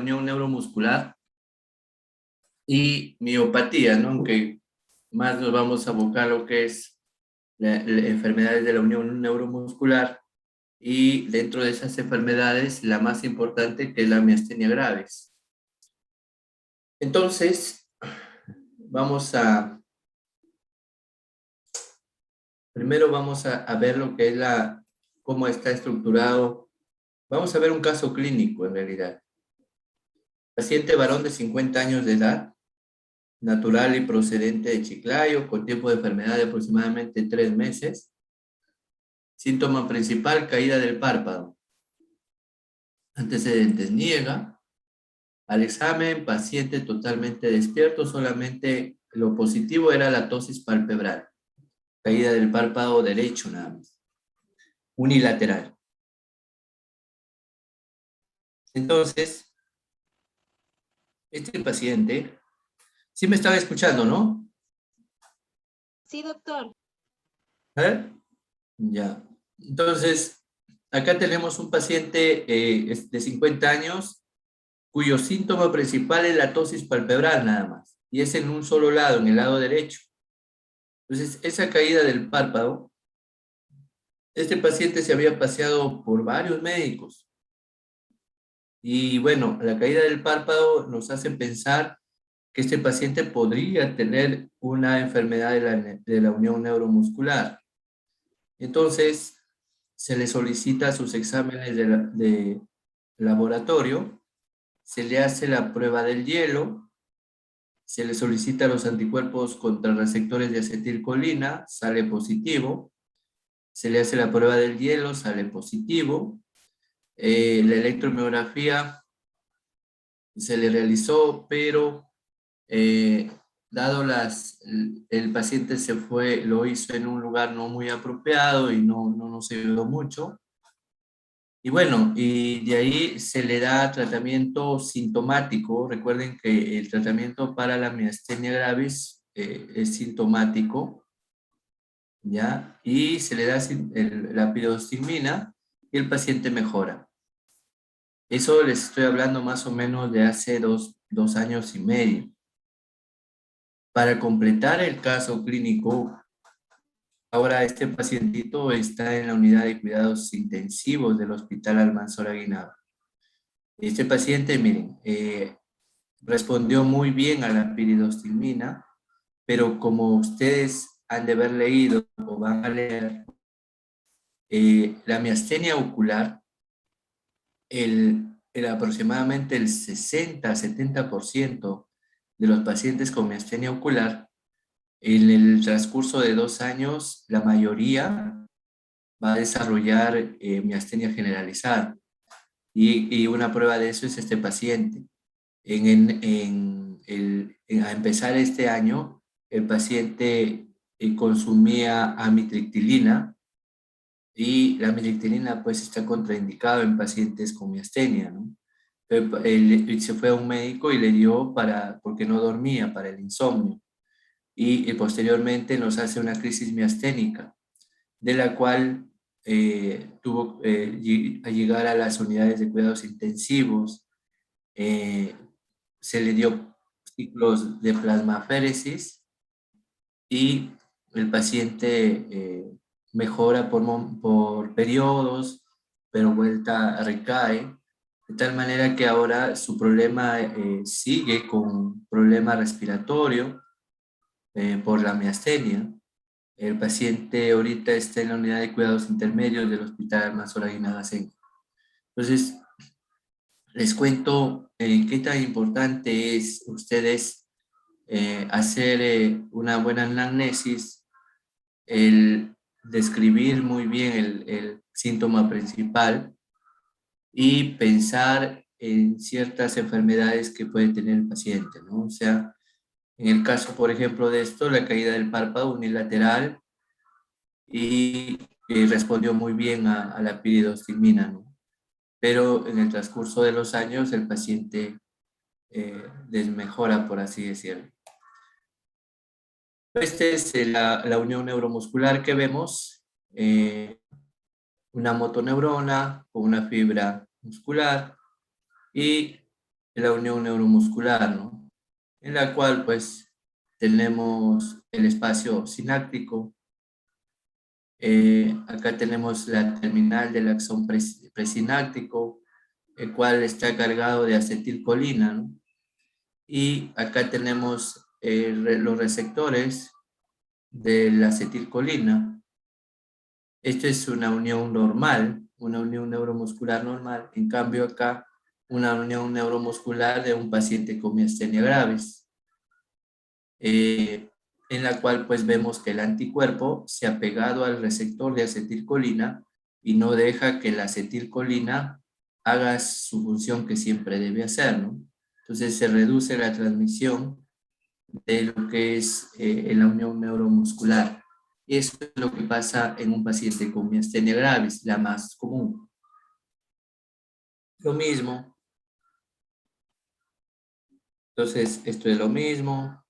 unión neuromuscular y miopatía, ¿no? Aunque más nos vamos a abocar a lo que es la enfermedades de la unión neuromuscular y dentro de esas enfermedades la más importante que es la miastenia gravis. Entonces, vamos a, primero vamos a ver lo que es cómo está estructurado. Vamos a ver un caso clínico en realidad. Paciente varón de 50 años de edad, natural y procedente de Chiclayo, con tiempo de enfermedad de aproximadamente 3 meses. Síntoma principal, caída del párpado. Antecedentes, niega. Al examen, paciente totalmente despierto, solamente lo positivo era la tosis palpebral. Caída del párpado derecho nada más. Unilateral. Entonces, este paciente, sí me estaba escuchando, ¿no? Sí, doctor. ¿Eh? Ya. Entonces, acá tenemos un paciente de 50 años cuyo síntoma principal es la tosis palpebral nada más. Y es en un solo lado, en el lado derecho. Entonces, esa caída del párpado, este paciente se había paseado por varios médicos. Y bueno, la caída del párpado nos hace pensar que este paciente podría tener una enfermedad de la unión neuromuscular. Entonces, se le solicita sus exámenes de laboratorio, se le hace la prueba del hielo, se le solicita los anticuerpos contra receptores de acetilcolina, sale positivo, se le hace la prueba del hielo, sale positivo, la electromiografía se le realizó, pero dado el paciente lo hizo en un lugar no muy apropiado y no nos ayudó mucho. Y bueno, y de ahí se le da tratamiento sintomático. Recuerden que el tratamiento para la miastenia gravis es sintomático, ¿ya? Y se le da la pirostigmina y el paciente mejora. Eso les estoy hablando más o menos de hace dos años y medio. Para completar el caso clínico, ahora este pacientito está en la unidad de cuidados intensivos del Hospital Almanzora Guinaba. Este paciente, miren, respondió muy bien a la piridostigmina, pero como ustedes han de haber leído o van a leer, la miastenia ocular, aproximadamente el 60-70% de los pacientes con miastenia ocular, en el transcurso de 2 años, la mayoría va a desarrollar miastenia generalizada. Y una prueba de eso es este paciente. A empezar este año, el paciente consumía amitriptilina y la amitriptilina pues está contraindicado en pacientes con miastenia, ¿no? Él se fue a un médico y le dio porque no dormía, para el insomnio. Y posteriormente nos hace una crisis miasténica, de la cual tuvo a llegar a las unidades de cuidados intensivos. Se le dio ciclos de plasmaféresis y el paciente mejora por periodos, pero recae, de tal manera que ahora su problema sigue con problema respiratorio por la miastenia. El paciente ahorita está en la unidad de cuidados intermedios del Hospital Almanzora Guinagacén. Entonces, les cuento qué tan importante es ustedes hacer una buena anamnesis, el describir muy bien el síntoma principal y pensar en ciertas enfermedades que puede tener el paciente, ¿no? O sea, en el caso, por ejemplo, de esto, la caída del párpado unilateral y respondió muy bien a la piridostigmina, ¿no? Pero en el transcurso de los años el paciente desmejora, por así decirlo. Esta es la unión neuromuscular que vemos, una motoneurona o una fibra muscular y la unión neuromuscular, ¿no? En la cual pues tenemos el espacio sináptico. Acá tenemos la terminal del axón presináptico, el cual está cargado de acetilcolina, ¿no? Y acá tenemos los receptores de la acetilcolina. Esto es una unión normal, una unión neuromuscular normal. En cambio acá, una unión neuromuscular de un paciente con miastenia gravis, en la cual pues vemos que el anticuerpo se ha pegado al receptor de acetilcolina y no deja que la acetilcolina haga su función que siempre debe hacer, ¿no? Entonces se reduce la transmisión de lo que es la unión neuromuscular. Y eso es lo que pasa en un paciente con miastenia gravis, la más común. Lo mismo. Entonces, esto es lo mismo.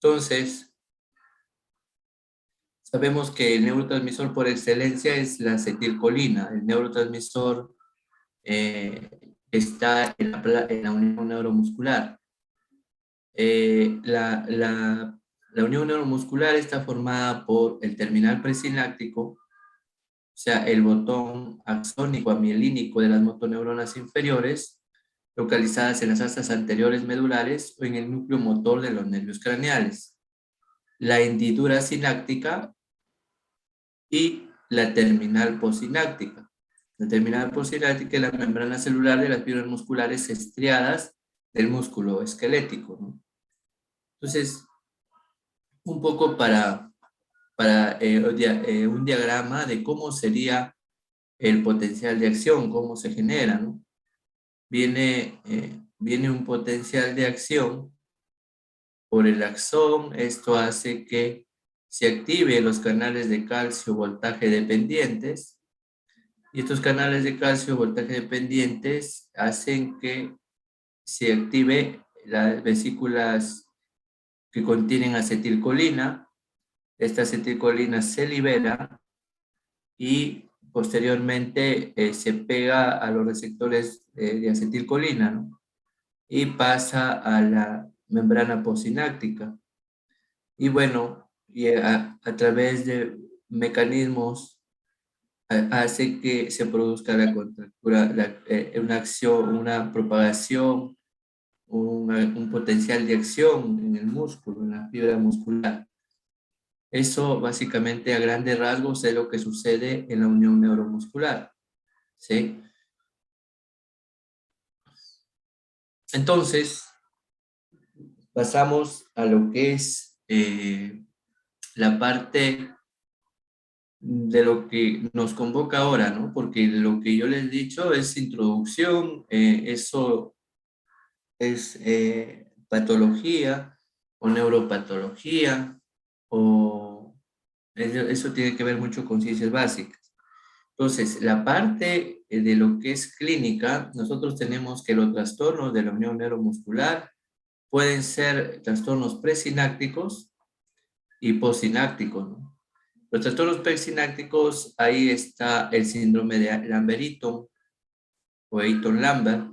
Entonces, sabemos que el neurotransmisor por excelencia es la acetilcolina. El neurotransmisor está en la unión neuromuscular. La unión neuromuscular está formada por el terminal presináptico, o sea, el botón axónico amielínico de las motoneuronas inferiores, localizadas en las astas anteriores medulares o en el núcleo motor de los nervios craneales. La hendidura sináptica y la terminal posináptica. La terminal posináptica es la membrana celular de las fibras musculares estriadas del músculo esquelético, ¿no? Entonces, un poco para un diagrama de cómo sería el potencial de acción, cómo se genera, ¿no? Viene un potencial de acción por el axón. Esto hace que se active los canales de calcio voltaje dependientes, y estos canales de calcio voltaje dependientes hacen que se active las vesículas que contienen acetilcolina. Esta acetilcolina se libera y posteriormente se pega a los receptores de acetilcolina, ¿no? Y pasa a la membrana posináptica. Y bueno, a través de mecanismos hace que se produzca la contractura, una acción, una propagación, un potencial de acción en el músculo, en la fibra muscular. Eso básicamente a grandes rasgos es lo que sucede en la unión neuromuscular, ¿sí? Entonces, pasamos a lo que es la parte de lo que nos convoca ahora, ¿no? Porque lo que yo les he dicho es introducción, eso es patología o neuropatología, o eso tiene que ver mucho con ciencias básicas. Entonces, la parte de lo que es clínica, nosotros tenemos que los trastornos de la unión neuromuscular pueden ser trastornos presinápticos y postsinápticos, ¿no? Los trastornos presinápticos, ahí está el síndrome de Lambert-Eaton o Eaton-Lambert,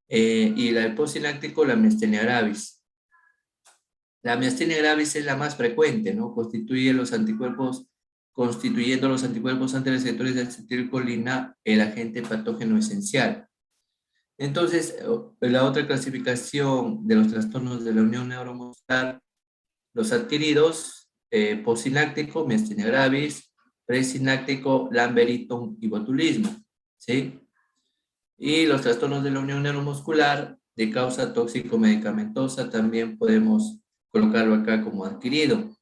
y el postsináptico, la miastenia gravis. La miastenia gravis es la más frecuente, ¿no? Constituyendo los anticuerpos ante receptores de acetilcolina el agente patógeno esencial. Entonces, la otra clasificación de los trastornos de la unión neuromuscular, los adquiridos, postsináptico, miastenia gravis, presináptico, Lambert-Eaton y botulismo, ¿sí? Y los trastornos de la unión neuromuscular de causa tóxico-medicamentosa también podemos colocarlo acá como adquirido.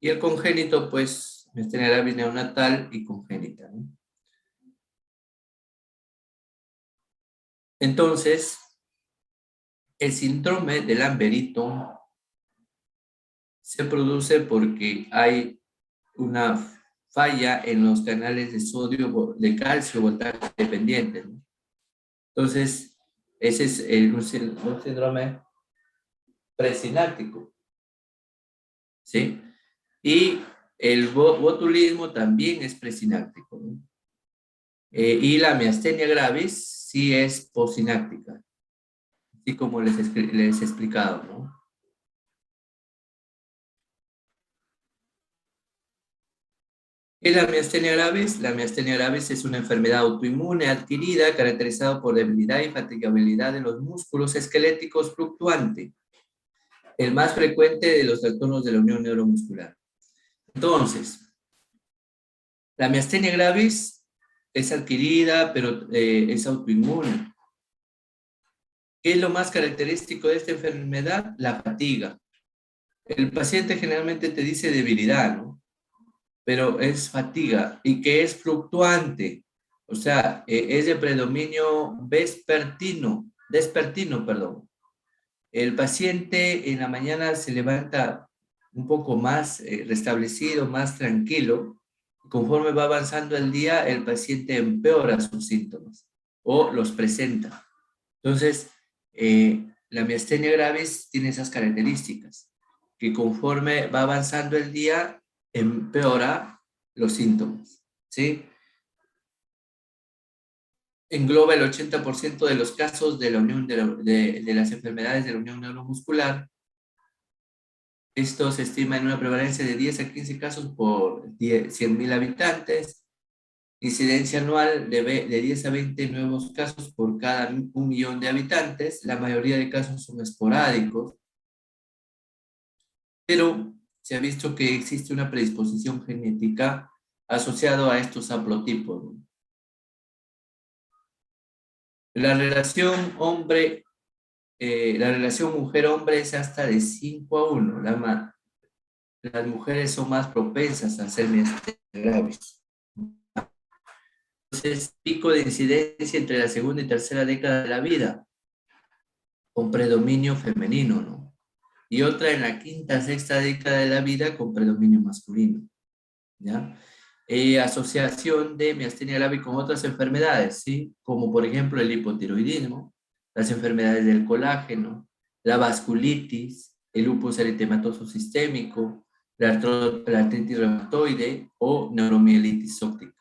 Y el congénito, pues, miastenia gravis neonatal y congénita, ¿no? Entonces, el síndrome de Lambert-Eaton se produce porque hay una falla en los canales de sodio, de calcio voltaje dependientes, ¿no? Entonces, ese es un síndrome presináptico, ¿sí? Y el botulismo también es presináptico, ¿no? Y la miastenia gravis sí es posináctica, así como les he explicado, ¿no? ¿Qué es la miastenia gravis? La miastenia gravis es una enfermedad autoinmune adquirida caracterizada por debilidad y fatigabilidad de los músculos esqueléticos fluctuante, el más frecuente de los trastornos de la unión neuromuscular. Entonces, la miastenia gravis es adquirida, pero es autoinmune. ¿Qué es lo más característico de esta enfermedad? La fatiga. El paciente generalmente te dice debilidad, ¿no? Pero es fatiga y que es fluctuante. O sea, es de predominio despertino, perdón. El paciente en la mañana se levanta un poco más restablecido, más tranquilo. Conforme va avanzando el día, el paciente empeora sus síntomas o los presenta. Entonces, la miastenia gravis tiene esas características, que conforme va avanzando el día, empeora los síntomas, ¿sí? Engloba el 80% de los casos de la unión de las enfermedades de la unión neuromuscular. Esto se estima en una prevalencia de 10 a 15 casos por 100.000 habitantes. Incidencia anual de 10 a 20 nuevos casos por cada 1.000.000 de habitantes. La mayoría de casos son esporádicos, pero se ha visto que existe una predisposición genética asociada a estos haplotipos. La relación la relación mujer-hombre es hasta de 5:1. Las mujeres son más propensas a ser miastenia gravis. Entonces, pico de incidencia entre la segunda y tercera década de la vida, con predominio femenino, ¿no? Y otra en la quinta, sexta década de la vida con predominio masculino, ¿ya? Asociación de miastenia gravis con otras enfermedades, ¿sí? Como por ejemplo el hipotiroidismo, las enfermedades del colágeno, la vasculitis, el lupus eritematoso sistémico, la artritis reumatoide o neuromielitis óptica.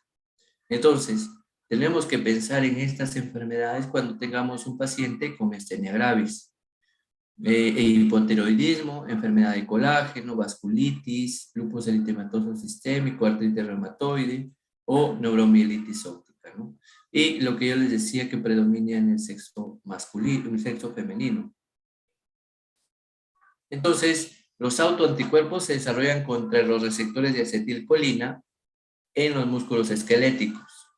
Entonces, tenemos que pensar en estas enfermedades cuando tengamos un paciente con miastenia gravis. Hipotiroidismo, enfermedad de colágeno, vasculitis, lupus eritematoso sistémico, artritis reumatoide o neuromielitis óptica, ¿no? Y lo que yo les decía que predomina en el sexo masculino, en el sexo femenino. Entonces, los autoanticuerpos se desarrollan contra los receptores de acetilcolina en los músculos esqueléticos.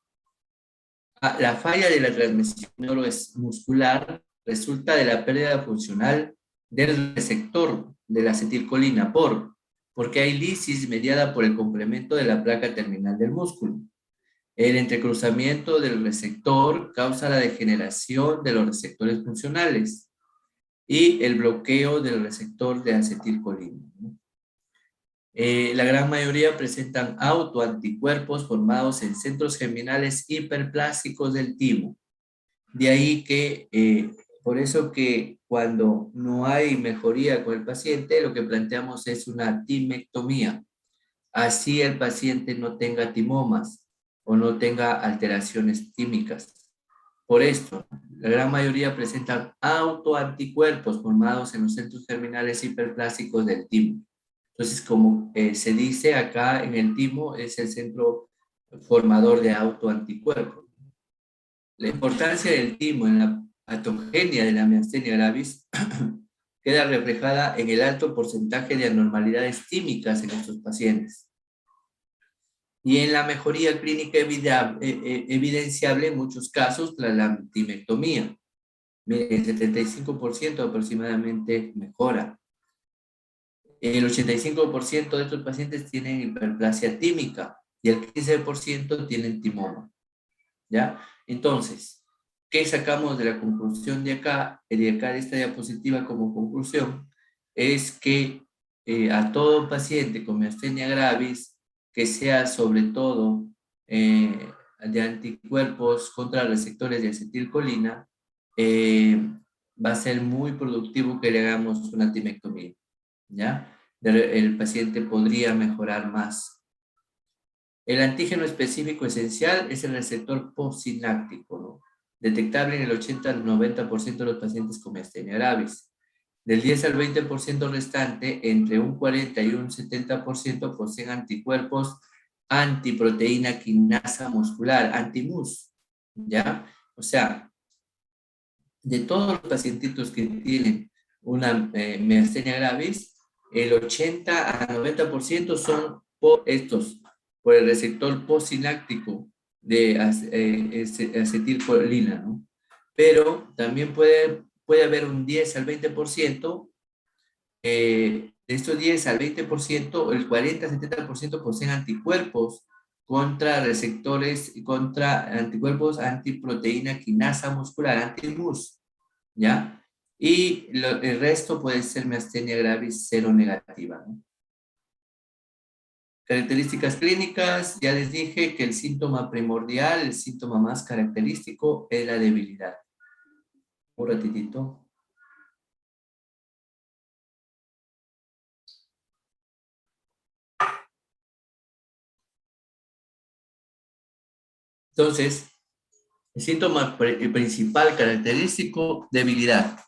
La falla de la transmisión neuromuscular resulta de la pérdida funcional del receptor de la acetilcolina porque hay lisis mediada por el complemento de la placa terminal del músculo. El entrecruzamiento del receptor causa la degeneración de los receptores funcionales y el bloqueo del receptor de acetilcolina. La gran mayoría presentan autoanticuerpos formados en centros germinales hiperplásticos del timo. De ahí que, por eso que cuando no hay mejoría con el paciente, lo que planteamos es una timectomía. Así el paciente no tenga timomas o no tenga alteraciones tímicas. Por esto, la gran mayoría presentan autoanticuerpos formados en los centros germinales hiperplásticos del timo. Entonces, como se dice acá en el timo, es el centro formador de autoanticuerpos. La importancia del timo en la patogenia de la miastenia gravis queda reflejada en el alto porcentaje de anormalidades tímicas en estos pacientes y en la mejoría clínica evidenciable en muchos casos tras la timectomía. El 75% aproximadamente mejora. El 85% de estos pacientes tienen hiperplasia tímica y el 15% tienen timoma. ¿Ya? Entonces, ¿qué sacamos de la conclusión de acá de esta diapositiva como conclusión? Es que a todo paciente con miastenia gravis, que sea sobre todo de anticuerpos contra receptores de acetilcolina, va a ser muy productivo que le hagamos una timectomía, ¿ya? El paciente podría mejorar más. El antígeno específico esencial es el receptor postsináptico, ¿no? Detectable en el 80 al 90% de los pacientes con miastenia gravis. Del 10 al 20% restante, entre un 40 y un 70% poseen anticuerpos antiproteína quinasa muscular, anti-MUS, ¿ya? O sea, de todos los pacientitos que tienen una miastenia gravis, el 80 a 90% son por el receptor postsináptico de acetilcolina, ¿no? Pero también puede haber un 10 al 20%, de estos 10 al 20%, el 40-70% poseen anticuerpos contra receptores, contra anticuerpos antiproteína quinasa muscular, anti-MUS, ¿ya? Y el resto puede ser miastenia gravis cero negativa, ¿no? Características clínicas, ya les dije que el síntoma primordial, el síntoma más característico es la debilidad. Un ratitito. Entonces, el síntoma principal característico, debilidad.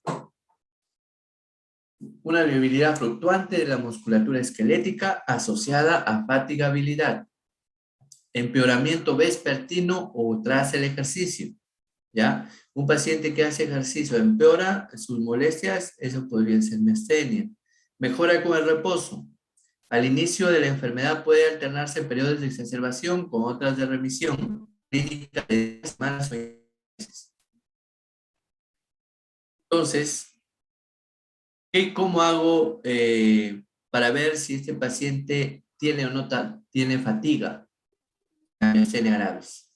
Una debilidad fluctuante de la musculatura esquelética asociada a fatigabilidad. Empeoramiento vespertino o tras el ejercicio, ¿ya? Un paciente que hace ejercicio empeora sus molestias, eso podría ser miastenia. Mejora con el reposo. Al inicio de la enfermedad puede alternarse periodos de exacerbación con otras de remisión. Clínica de semanas o meses. Entonces, ¿cómo hago para ver si este paciente tiene o no tiene fatiga? Miastenia gravis.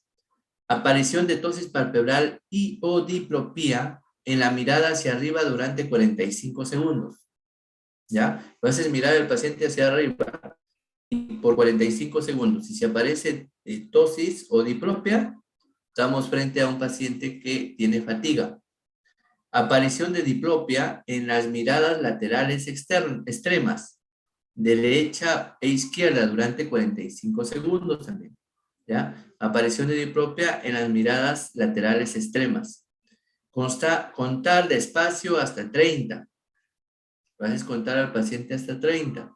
Aparición de tosis palpebral y o diplopía en la mirada hacia arriba durante 45 segundos. ¿Ya? Vas a mirar al paciente hacia arriba por 45 segundos. Si se aparece tosis o diplopia, estamos frente a un paciente que tiene fatiga. Aparición de diplopia en las miradas laterales extremas, derecha e izquierda durante 45 segundos también. ¿Ya? Aparición de diplopia en las miradas laterales extremas. Contar despacio hasta 30. Vas a contar al paciente hasta 30.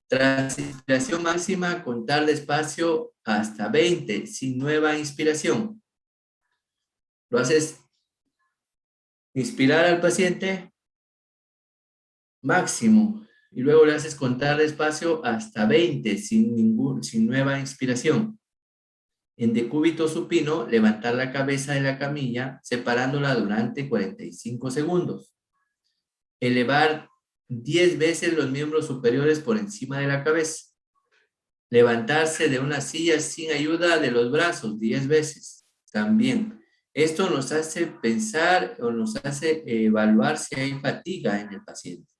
Tras inspiración máxima, contar despacio hasta 20, sin nueva inspiración. Lo haces inspirar al paciente máximo y luego le haces contar despacio hasta 20, sin nueva inspiración. En decúbito supino, levantar la cabeza de la camilla separándola durante 45 segundos. Elevar 10 veces los miembros superiores por encima de la cabeza. Levantarse de una silla sin ayuda de los brazos 10 veces. También. Esto nos hace pensar o nos hace evaluar si hay fatiga en el paciente.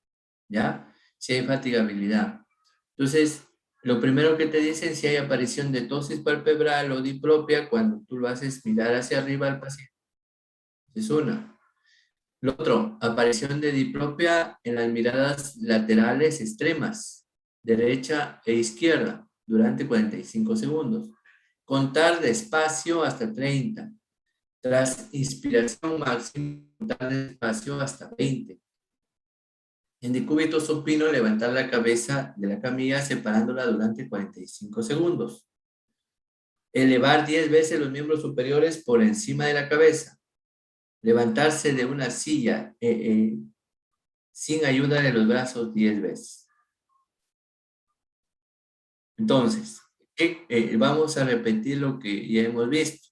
¿Ya? Si hay fatigabilidad. Entonces, lo primero que te dicen si hay aparición de tosis palpebral o diplopia cuando tú lo haces mirar hacia arriba al paciente. Es una. Lo otro, aparición de diplopia en las miradas laterales extremas, derecha e izquierda, durante 45 segundos. Contar despacio hasta 30. Tras inspiración máxima, contar despacio hasta 20. En decúbito supino, levantar la cabeza de la camilla separándola durante 45 segundos. Elevar 10 veces los miembros superiores por encima de la cabeza. Levantarse de una silla sin ayuda de los brazos 10 veces. Entonces, vamos a repetir lo que ya hemos visto.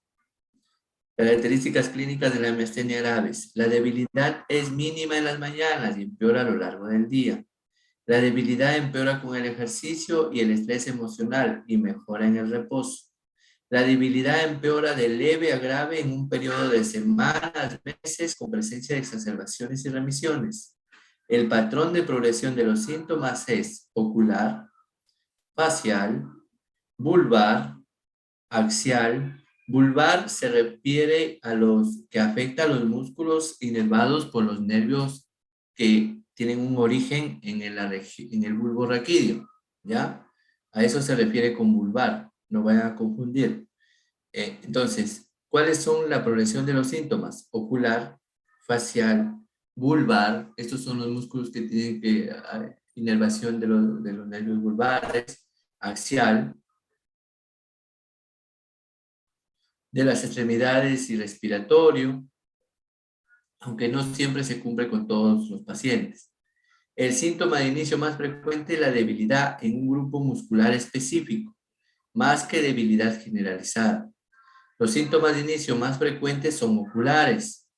Características clínicas de la miastenia gravis. La debilidad es mínima en las mañanas y empeora a lo largo del día. La debilidad empeora con el ejercicio y el estrés emocional y mejora en el reposo. La debilidad empeora de leve a grave en un periodo de semanas, meses, con presencia de exacerbaciones y remisiones. El patrón de progresión de los síntomas es ocular, facial, vulvar, axial. Vulvar se refiere a los que afecta a los músculos inervados por los nervios que tienen un origen en el bulbo raquídeo, ¿ya? A eso se refiere con vulvar. no vayan a confundir. Entonces, ¿cuáles son la progresión de los síntomas? Ocular, facial, vulvar. Estos son los músculos que tienen inervación de los nervios vulvares, axial, de las extremidades y respiratorio, aunque no siempre se cumple con todos los pacientes. El síntoma de inicio más frecuente es la debilidad en un grupo muscular específico, más que debilidad generalizada. Los síntomas de inicio más frecuentes son oculares,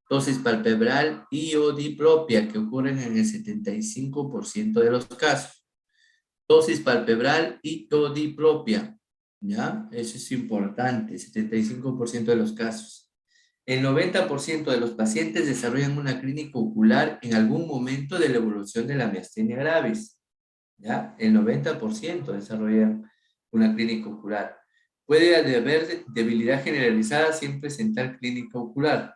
tosis palpebral y o diplopia, que ocurren en el 75% de los casos. Tosis palpebral y o diplopia, ¿ya? Eso es importante, 75% de los casos. El 90% de los pacientes desarrollan una clínica ocular en algún momento de la evolución de la miastenia gravis, ¿ya? El 90% desarrollan una clínica ocular. Puede haber debilidad generalizada sin presentar clínica ocular.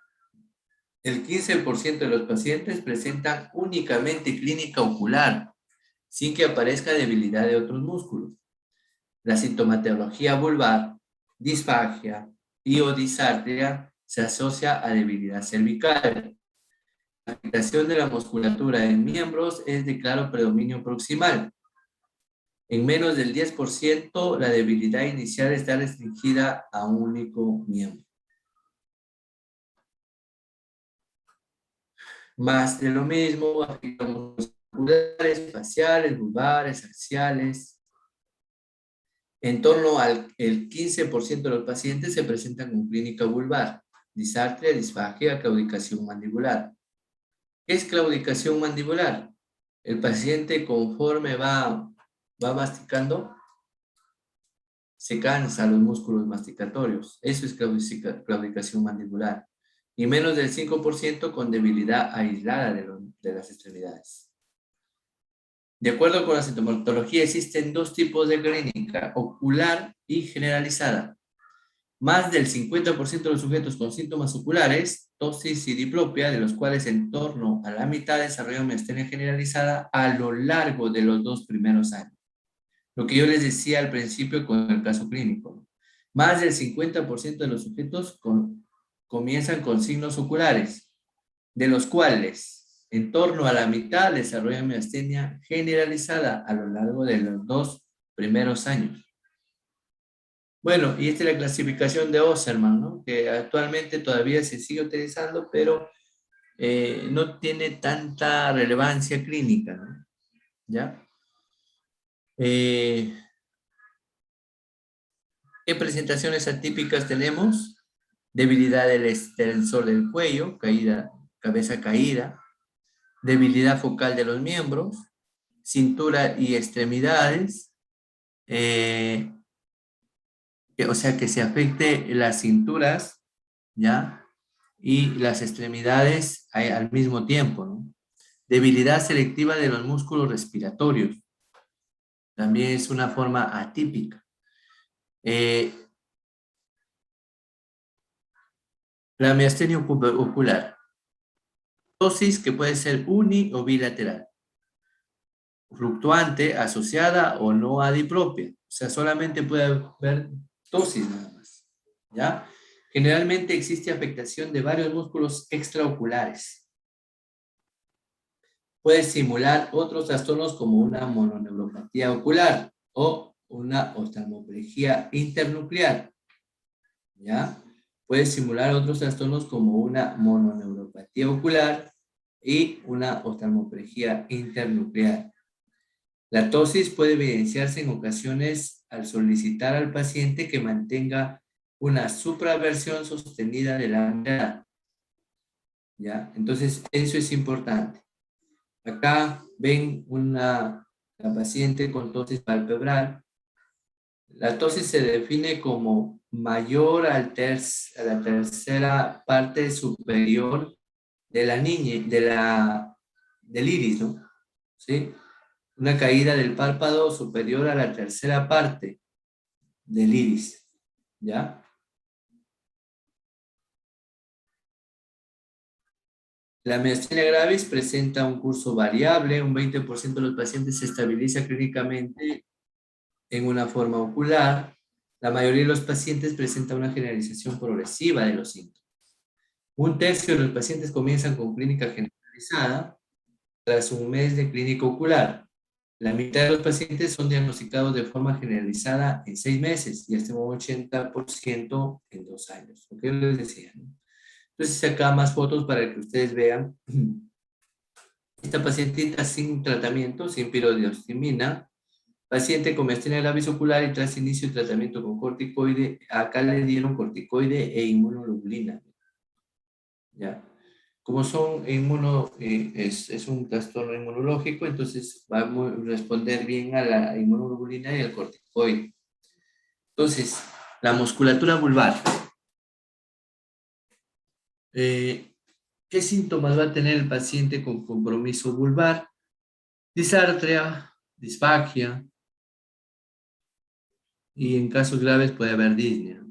El 15% de los pacientes presentan únicamente clínica ocular, sin que aparezca debilidad de otros músculos. La sintomatología vulvar, disfagia y o disartria se asocia a debilidad cervical. La afectación de la musculatura en miembros es de claro predominio proximal. En menos del 10%, la debilidad inicial está restringida a un único miembro. Más de lo mismo, afectamos musculares, faciales, vulvares, axiales. En torno al 15% de los pacientes se presentan con clínica vulvar, disartria, disfagia, claudicación mandibular. ¿Qué es claudicación mandibular? El paciente conforme va masticando, se cansa los músculos masticatorios. Eso es claudicación mandibular. Y menos del 5% con debilidad aislada de las extremidades. De acuerdo con la sintomatología, existen dos tipos de clínica, ocular y generalizada. Más del 50% de los sujetos con síntomas oculares, tosis y diplopia, de los cuales en torno a la mitad desarrollan miastenia generalizada a lo largo de los 2 primeros años. Lo que yo les decía al principio con el caso clínico. Más del 50% de los sujetos comienzan con signos oculares, de los cuales en torno a la mitad desarrollan miastenia generalizada a lo largo de los 2 primeros años. Bueno, y esta es la clasificación de Osserman, ¿no? Que actualmente todavía se sigue utilizando, pero no tiene tanta relevancia clínica, ¿no? ¿Ya? ¿Qué presentaciones atípicas tenemos? Debilidad del extensor del cuello, cabeza caída, debilidad focal de los miembros, cintura y extremidades, o sea, que se afecte las cinturas, ¿ya? Y las extremidades al mismo tiempo, ¿no? Debilidad selectiva de los músculos respiratorios. También es una forma atípica. La miastenia ocular. Tosis que puede ser uni o bilateral. Fluctuante, asociada o no a diplopia. O sea, solamente puede haber tosis nada más. ¿Ya? Generalmente existe afectación de varios músculos extraoculares. Puede simular otros trastornos como una mononeuropatía ocular o una oftalmoplegia internuclear. ¿Ya? Puede simular otros trastornos como una mononeuropatía ocular y una oftalmoplegia internuclear. La tosis puede evidenciarse en ocasiones al solicitar al paciente que mantenga una supraversión sostenida de la mirada. ¿Ya? Entonces, eso es importante. Acá ven la paciente con tosis palpebral. La tosis se define como mayor a la tercera parte superior de la del iris, ¿no? ¿Sí? Una caída del párpado superior a la tercera parte del iris, ¿ya? La miastenia gravis presenta un curso variable, un 20% de los pacientes se estabiliza clínicamente en una forma ocular, La mayoría de los pacientes presenta una generalización progresiva de los síntomas. Un tercio de los pacientes comienzan con clínica generalizada tras un mes de clínica ocular. La mitad de los pacientes son diagnosticados de forma generalizada en 6 meses y hasta un 80% en 2 años. Lo que yo les decía, ¿no? Entonces acá más fotos para que ustedes vean. Esta pacientita sin tratamiento, sin pirodiostimina, paciente con miastenia del labio ocular y tras inicio de tratamiento con corticoide, acá le dieron corticoide e inmunoglobulina. ¿Ya? Como son es un trastorno inmunológico, entonces va a responder bien a la inmunoglobulina y al corticoide. Entonces, la musculatura vulvar. ¿Qué síntomas va a tener el paciente con compromiso vulvar? Disartria, disfagia, y en casos graves puede haber disnea.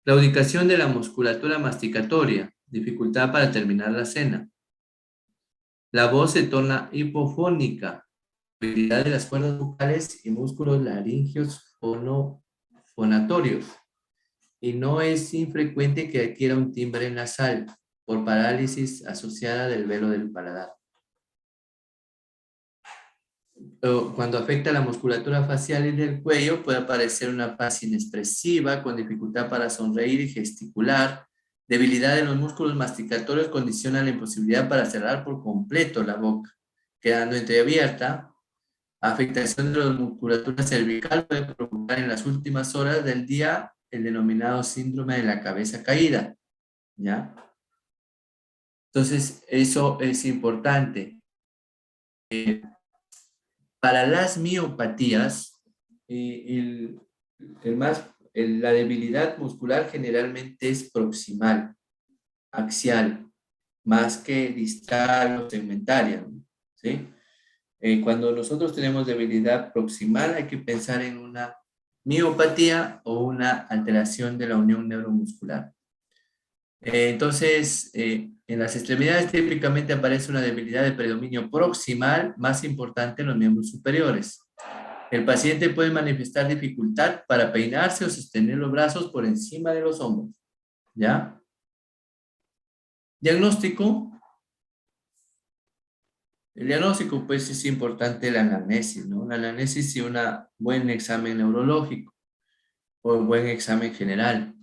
Claudicación de la musculatura masticatoria, dificultad para terminar la cena. La voz se torna hipofónica, debilidad de las cuerdas vocales y músculos laringeos fonatorios. Y no es infrecuente que adquiera un timbre nasal por parálisis asociada del velo del paladar. Cuando afecta la musculatura facial y del cuello, puede aparecer una faz inexpresiva con dificultad para sonreír y gesticular. Debilidad de los músculos masticatorios condiciona la imposibilidad para cerrar por completo la boca, quedando entreabierta. Afectación de la musculatura cervical puede provocar en las últimas horas del día el denominado síndrome de la cabeza caída, ¿ya? Entonces, eso es importante. Para las miopatías, la debilidad muscular generalmente es proximal, axial, más que distal o segmentaria, ¿no? ¿Sí? Cuando nosotros tenemos debilidad proximal, hay que pensar en una miopatía o una alteración de la unión neuromuscular. Entonces, en las extremidades típicamente aparece una debilidad de predominio proximal más importante en los miembros superiores. El paciente puede manifestar dificultad para peinarse o sostener los brazos por encima de los hombros. ¿Ya? Diagnóstico. El diagnóstico, pues, es importante la anamnesis, ¿no? La anamnesis y un buen examen neurológico o un buen examen general.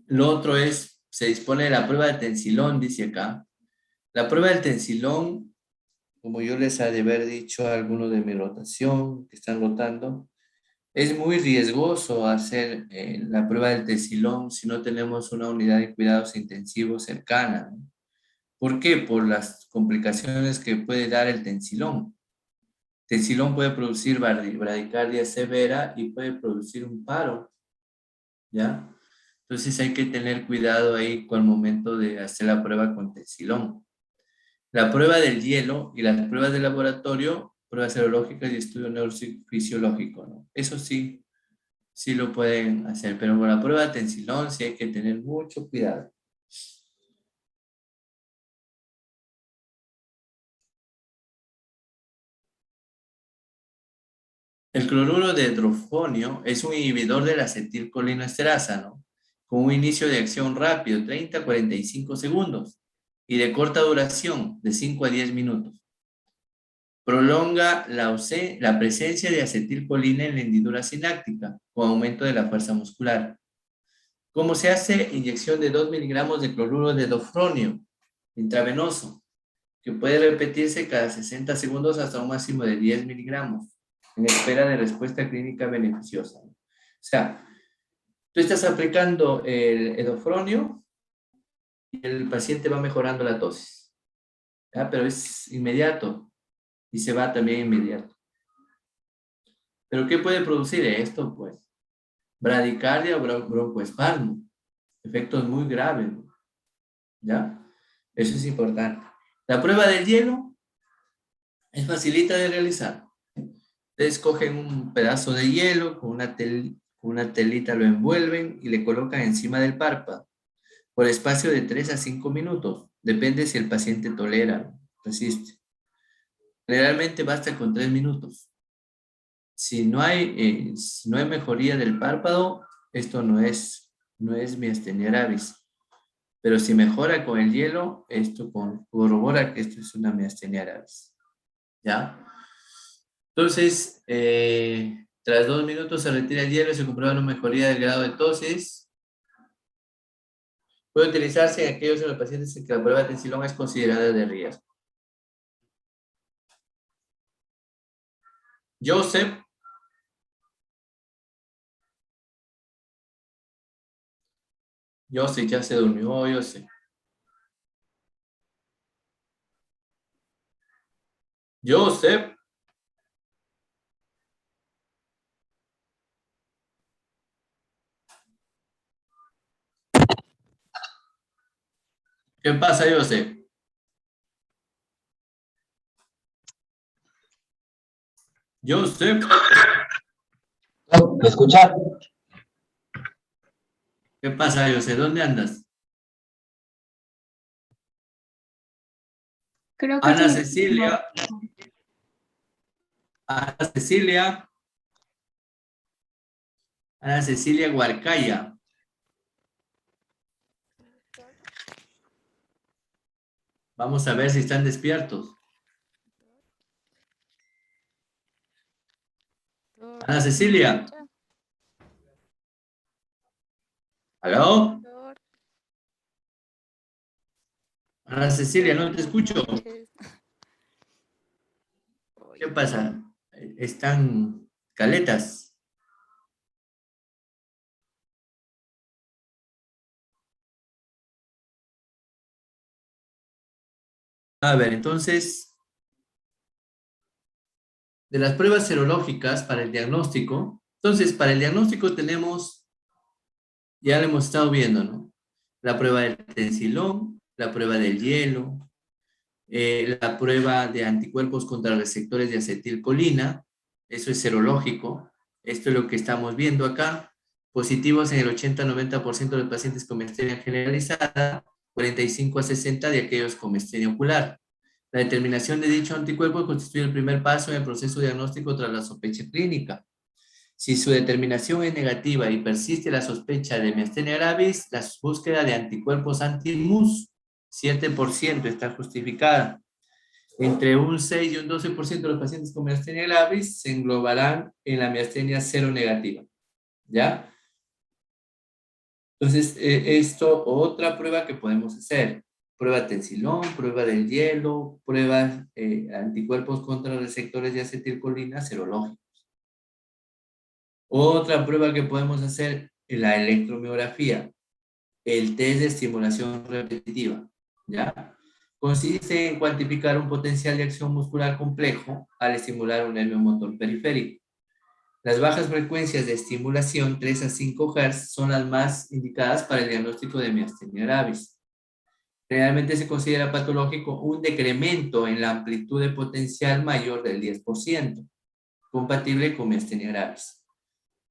Lo otro es, se dispone de la prueba de tensilón, dice acá. La prueba del tensilón, como yo les he de haber dicho a algunos de mi rotación, que están rotando, es muy riesgoso hacer la prueba del tensilón si no tenemos una unidad de cuidados intensivos cercana, ¿no? ¿Por qué? Por las complicaciones que puede dar el tensilón. Tensilón puede producir bradicardia severa y puede producir un paro, ¿ya? Entonces hay que tener cuidado ahí con el momento de hacer la prueba con tensilón. La prueba del hielo y las pruebas de laboratorio, pruebas serológicas y estudio neurofisiológico, ¿no? Eso sí, sí lo pueden hacer, pero con la prueba de tensilón sí hay que tener mucho cuidado. El cloruro de hidrofonio es un inhibidor de la acetilcolinoesterasa, ¿no? Con un inicio de acción rápido, 30 a 45 segundos, y de corta duración, de 5 a 10 minutos. Prolonga la presencia de acetilcolina en la hendidura sináptica, con aumento de la fuerza muscular. ¿Cómo se hace? Inyección de 2 miligramos de cloruro de hidrofonio intravenoso, que puede repetirse cada 60 segundos hasta un máximo de 10 miligramos, en espera de respuesta clínica beneficiosa. O sea, tú estás aplicando el edofronio y el paciente va mejorando la dosis, ¿ya? Pero es inmediato y se va también inmediato. ¿Pero qué puede producir esto? Pues bradicardia o broncoespasmo, efectos muy graves, ¿ya? Eso es importante. La prueba del hielo es facilita de realizar. Ustedes cogen un pedazo de hielo, con una telita lo envuelven y le colocan encima del párpado por espacio de 3 a 5 minutos. Depende si el paciente tolera, resiste. Generalmente basta con 3 minutos. Si no hay mejoría del párpado, esto no es miastenia gravis. Pero si mejora con el hielo, esto corrobora que esto es una miastenia gravis. ¿Ya? Entonces, tras 2 minutos se retira el hielo y se comprueba una mejoría del grado de tosis. Puede utilizarse en aquellos de los pacientes en que la prueba de tensilón es considerada de riesgo. Joseph. Joseph ya se durmió, Joseph. Joseph. ¿Qué pasa, Joseph? Joseph. ¿Me escuchas? ¿Qué pasa, Joseph? ¿Dónde andas? Creo que Ana sí. Cecilia. Ana Cecilia. Ana Cecilia Huarcaya. Vamos a ver si están despiertos. Ana Cecilia. ¿Aló? Ana Cecilia, no te escucho. ¿Qué pasa? ¿Están caletas? A ver, entonces, de las pruebas serológicas para el diagnóstico, entonces, para el diagnóstico tenemos, ya lo hemos estado viendo, ¿no? La prueba del tensilón, la prueba del hielo, la prueba de anticuerpos contra receptores de acetilcolina, eso es serológico, esto es lo que estamos viendo acá, positivos en el 80-90% de los pacientes con miastenia generalizada, 45 a 60 de aquellos con miastenia ocular. La determinación de dicho anticuerpo constituye el primer paso en el proceso diagnóstico tras la sospecha clínica. Si su determinación es negativa y persiste la sospecha de miastenia gravis, la búsqueda de anticuerpos anti-MUS, 7% está justificada. Entre un 6 y un 12% de los pacientes con miastenia gravis se englobarán en la miastenia cero negativa. ¿Ya? Entonces, otra prueba que podemos hacer. Prueba de tensilón, prueba del hielo, pruebas anticuerpos contra receptores de acetilcolina serológicos. Otra prueba que podemos hacer es la electromiografía, el test de estimulación repetitiva, ¿ya? Consiste en cuantificar un potencial de acción muscular complejo al estimular un nervio motor periférico. Las bajas frecuencias de estimulación, 3 a 5 Hz, son las más indicadas para el diagnóstico de miastenia gravis. Generalmente se considera patológico un decremento en la amplitud de potencial mayor del 10%, compatible con miastenia gravis.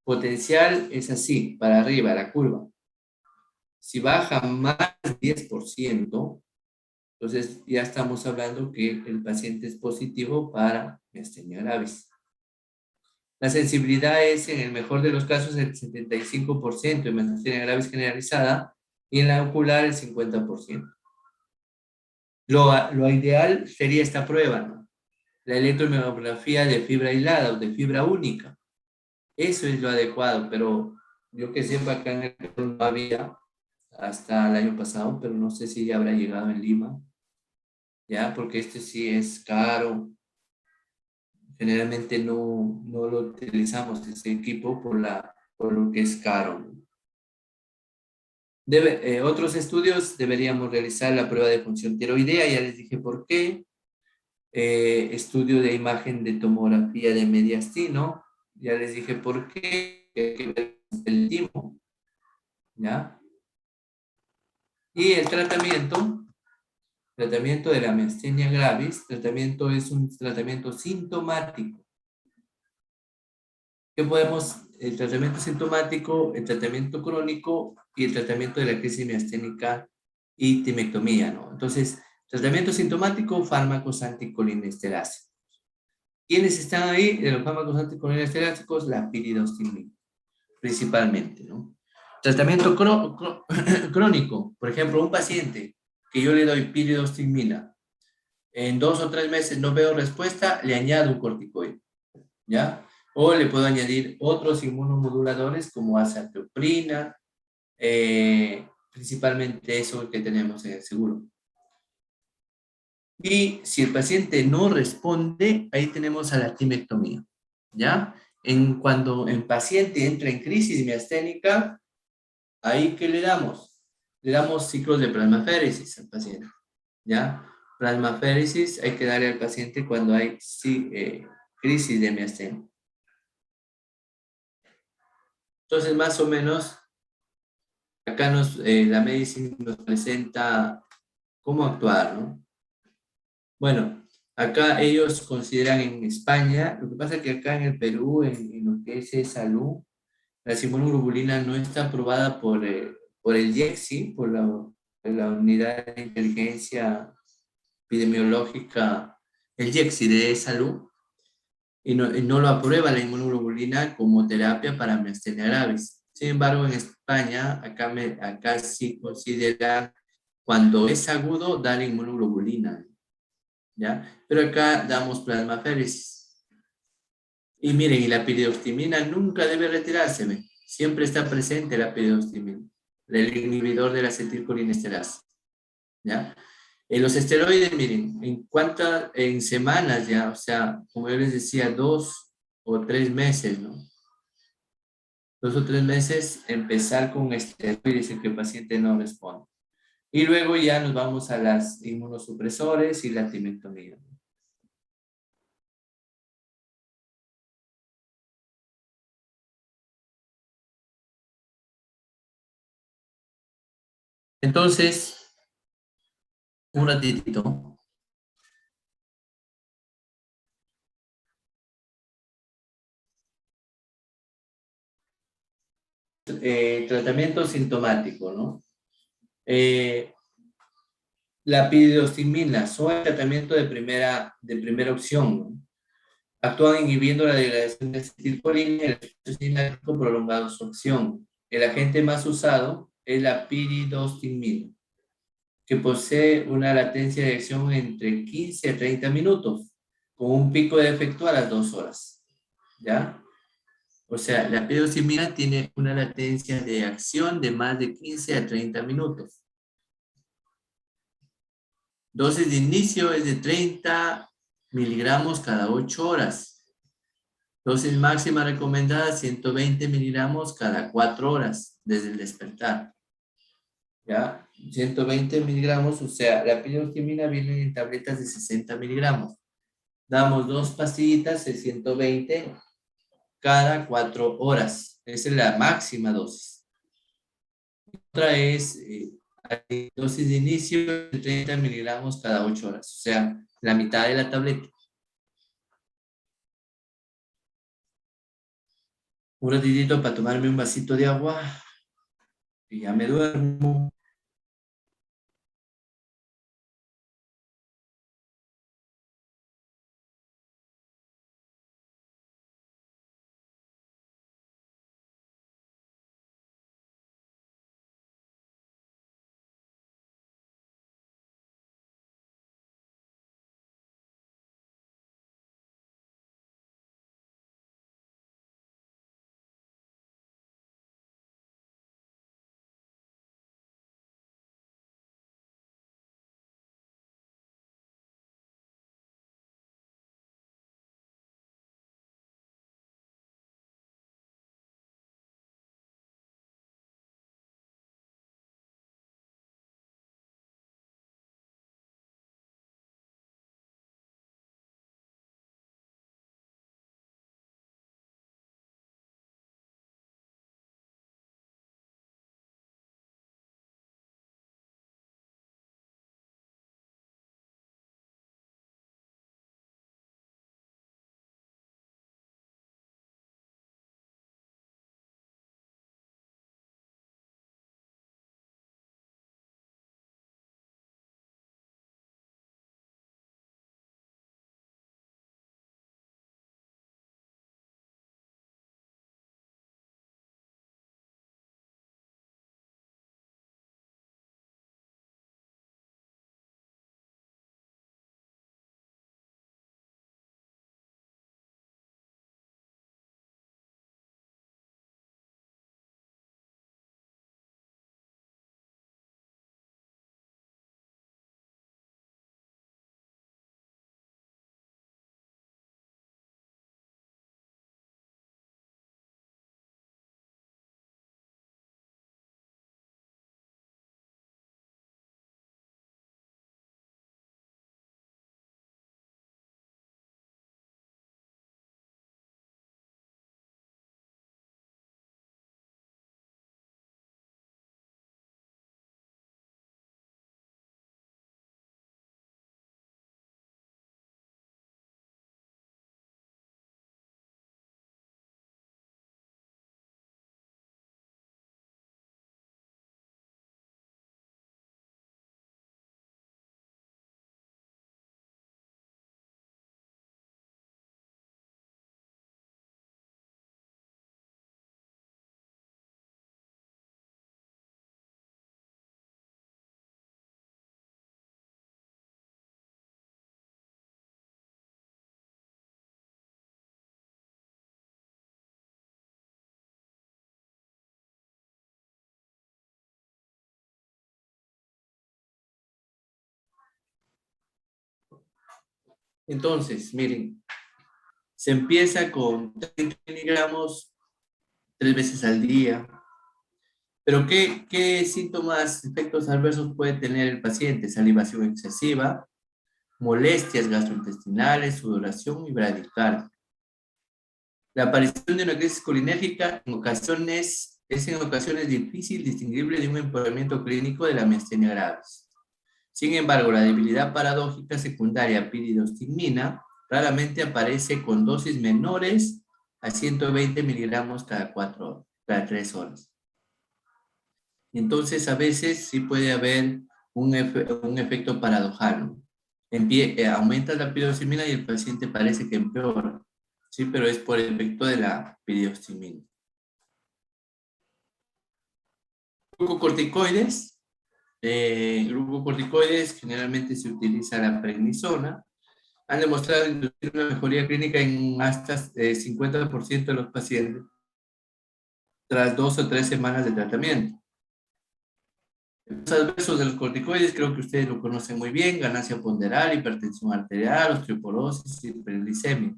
Potencial es así, para arriba, la curva. Si baja más del 10%, entonces ya estamos hablando que el paciente es positivo para miastenia gravis. La sensibilidad es, en el mejor de los casos, el 75% en miastenia gravis generalizada y en la ocular el 50%. Lo ideal sería esta prueba, ¿no? La electromiografía de fibra aislada o de fibra única. Eso es lo adecuado, pero yo que sepa acá en el Perú no había hasta el año pasado, pero no sé si ya habrá llegado en Lima, ya, porque este sí es caro. Generalmente no lo utilizamos ese equipo por lo que es caro. Otros estudios deberíamos realizar la prueba de función tiroidea, ya les dije por qué. Estudio de imagen de tomografía de mediastino, ya les dije por qué, hay que ver el timo, ¿ya? Y el tratamiento de la miastenia gravis, tratamiento es un tratamiento sintomático. ¿Qué podemos? El tratamiento sintomático, el tratamiento crónico y el tratamiento de la crisis miasténica y timectomía, ¿no? Entonces, tratamiento sintomático, fármacos anticolinesterase. ¿Quiénes están ahí? De los fármacos anticolinestéricos, la piridostigmina, principalmente, ¿no? Tratamiento crónico, por ejemplo, un paciente que yo le doy piridostigmina, en 2 o 3 meses no veo respuesta, le añado un corticoide, ¿ya? O le puedo añadir otros inmunomoduladores como azathioprina, principalmente eso que tenemos en el seguro. Y si el paciente no responde, ahí tenemos a la timectomía, ¿ya? Cuando el paciente entra en crisis miasténica, ¿ahí qué le damos? Le damos ciclos de plasmaféresis al paciente, ¿ya? Plasmaféresis hay que darle al paciente cuando hay sí, crisis de miastenia. Entonces, más o menos, acá la medicina nos presenta cómo actuar, ¿no? Bueno, acá ellos consideran en España, lo que pasa es que acá en el Perú, en lo que es salud, la inmunoglobulina no está aprobada por el IECSI, por la Unidad de Inteligencia Epidemiológica, el IECSI de salud, y no lo aprueba la inmunoglobulina como terapia para miastenia gravis. Sin embargo, en España, acá sí considera cuando es agudo dar inmunoglobulina, ¿ya? Pero acá damos plasmaféresis. Y miren, y la piridostigmina nunca debe retirarse, ¿ve? Siempre está presente la piridostigmina, el inhibidor de la acetilcolinesterasa, ¿ya? Los esteroides, miren, en semanas ya, o sea, como yo les decía, 2 o 3 meses, ¿no? 2 o 3 meses empezar con esteroides en que el paciente no responde. Y luego ya nos vamos a las inmunosupresores y la timectomía. Entonces, un ratito. Tratamiento sintomático, ¿no? La piridostigmina son el tratamiento de primera opción, ¿no? Actúan inhibiendo la degradación de acetilcolina y el efecto cinético prolongado su acción. El agente más usado es la piridostigmina, que posee una latencia de acción entre 15 a 30 minutos, con un pico de efecto a las 2 horas, ¿ya? O sea, la piridostigmina tiene una latencia de acción de más de 15 a 30 minutos. Dosis de inicio es de 30 miligramos cada 8 horas. Dosis máxima recomendada 120 miligramos cada 4 horas desde el despertar. ¿Ya? 120 miligramos, o sea, la piridostigmina viene en tabletas de 60 miligramos. Damos 2 pastillitas de 120 cada 4 horas. Esa es la máxima dosis. Otra es dosis de inicio de 30 miligramos cada 8 horas, o sea, la mitad de la tableta. Un ratitito para tomarme un vasito de agua y ya me duermo. Entonces, miren, se empieza con 30 miligramos 3 veces al día. Pero ¿qué síntomas, efectos adversos puede tener el paciente? Salivación excesiva, molestias gastrointestinales, sudoración y bradicardia. La aparición de una crisis colinérgica es en ocasiones difícil distinguible de un empeoramiento clínico de la miastenia gravis. Sin embargo, la debilidad paradójica secundaria piridostigmina raramente aparece con dosis menores a 120 miligramos cada 3 horas. Entonces, a veces sí puede haber un efecto paradojal, ¿no? Aumenta la piridostigmina y el paciente parece que empeora, ¿sí? Pero es por el efecto de la piridostigmina. Glucocorticoides. Glucocorticoides, generalmente se utiliza la prednisona. Han demostrado inducir una mejoría clínica en hasta 50% de los pacientes tras 2 o 3 semanas de tratamiento. Los adversos de los corticoides, creo que ustedes lo conocen muy bien: ganancia ponderal, hipertensión arterial, osteoporosis, hiperglicemia.